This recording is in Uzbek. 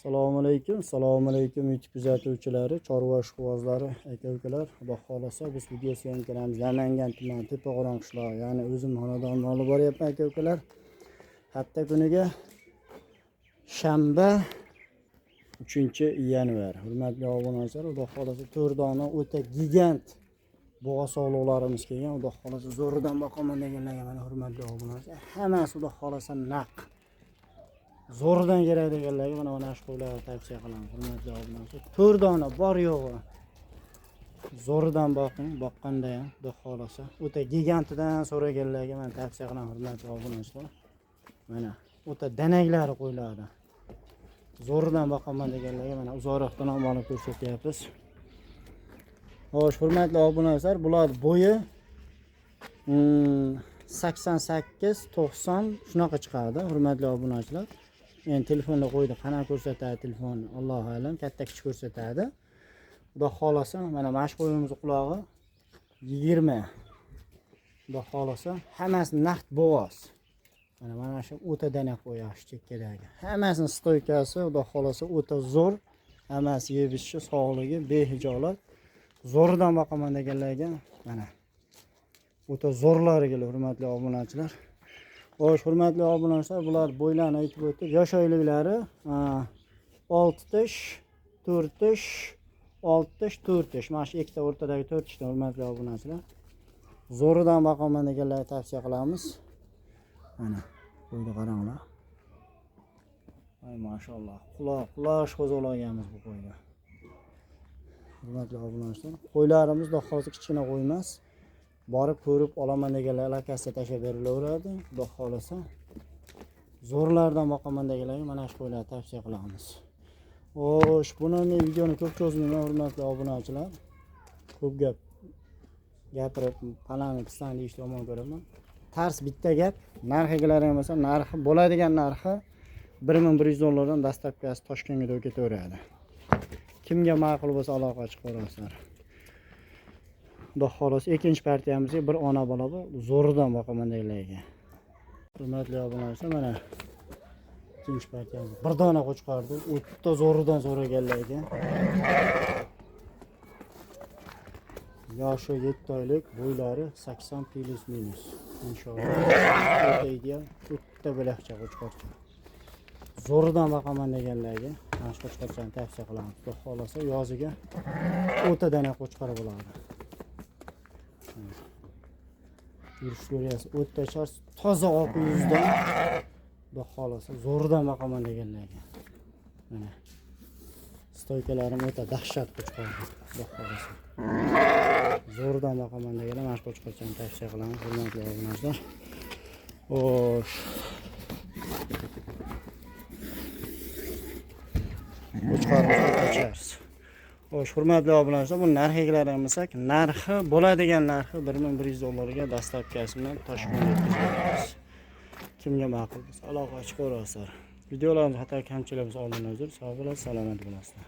Assalomu alaykum YouTube kuzatuvchilari, chorva ishqibozlari, aka-ukalar. Xudo xolasa biz video suyantiramiz. Namangan tumani Tepaqo'rg'on qishlog'i, ya'ni o'zim xonadonda olib boryapman aka-ukalar. Hafta kuniga shanba 3-yanvar. Hurmatli obunachilar, xudo xolasa 4 dona o'ta gigant bo'g'a sog'liqlarimiz kelgan. Xudo xolasa zo'ridan boqaman deganlarga mana hurmatli obunachilar. Hammasi xudo xolasa naq. Zo'ridan kerak deganlarga mana shu qo'ylarni tavsiya qilaman. Hurmatli obunachilar, 4 dona bor yo'g'i. Zo'ridan boqqanda ham xudo xolasa o'ta gigantidan so'raganlarga men tavsiya qilaman hurmatli obunachilar. Mana o'ta danaklari qo'ylardi. Zo'ridan boqaman deganlarga mana uzoqroqdan ham olib ko'rsatyapmiz. Xo'sh, hurmatli obunachilar, bular bo'yi 88-90 shunaqa chiqadi hurmatli obunachilar. Endi telefonda qo'ydi, qanaqa ko'rsatadi telefon, Allohu alam, katta kichik ko'rsatadi. Xudo xolasa mana mash qo'yimiz qulog'i 20. Xudo xolasa hammasi naqd bo'g'oz. Mana shu o'ta dana qo'yash chekkadagi. Hammasini stoykasi xudo xolasa o'ta zo'r. Hammasi yebishi, sog'ligi behijolat. Zo'ridan boqaman deganlarga mana o'ta zo'rlariga hurmatli obunachilar. Xo'sh, hurmatli obunachilar, bular bo'ylarni aytib o'tib, yosh oyliklari 60, 4, 60, 4. Mana shu ikkita o'rtadagi 4 ta hurmatli obunachilar. Zo'ridan boqaman deganlarga tavsiya qilamiz. Mana qo'yni qaranglar. Ay mashalloh. Quloq qo'zg'olganmiz bu qo'yga. Hurmatli obunachilar, qo'ylarimiz xudo xolasa kichkina qo'y emas. Borib ko'rib olaman deganlar lokasiya tashlab berilaveradi. Xudo xolasa zo'rlardan boqaman deganlarga mana shu qo'ylarni tavsiya qilamiz. Xo'sh, buni men videoni ko'p cho'zmayman hurmatli obunachilar. Ko'p gapirib, palani pistani deyishni yomon ko'raman. Tars bitta gap, narxigalar ham bo'lsa, narxi bo'ladigan narxi $1100 dan dastlabkasi Toshkentga ketaveradi. Kimga ma'qul bo'lsa aloqa chiqarasizlar. Xudo xolasa ikkinchi partiyamizga bir ona bola bor, zo'ridan boqaman deganlarga. Hurmatli obunachilar, mana ikkinchi partiyamiz bir dona qo'chqardi, o'ta zo'ridan so'raganlarga. Yoshi 7 oylik, bo'ylari 80 plus minus. Inshaalloh. O'ta ideal, o'ta bo'lakcha qo'chqarcha. Zo'ridan boqaman deganlarga mana shu qo'chqarchani tavsiya qilamiz. Xudo xolasa yoziga o'ta dana qo'chqar bo'ladi. Yurish ko'ryapsiz, o'ta chars, toza oq yuzdan xudo xolasa zo'ridan boqaman deganlarga. Mana stoykalarim o'ta dahshat qo'chqar. Xudo xolasa zo'ridan boqaman deganlar mana shu qo'chqarchani tavsiya qilaman hurmatli obunachilar. Xo'sh, Xo'sh, hurmatli obunachilar, bu narxiga bo'lsak, narxi bo'ladigan narxi $1100 ga dastlabkasi bilan Toshkentga yetkazamiz. Kimga ma'qul bo'lsa aloqa chiqarasizlar. Videolarimiz xato kamchiligimiz oldindan uzr, sog' bo'lasiz, salomat bo'lasizlar.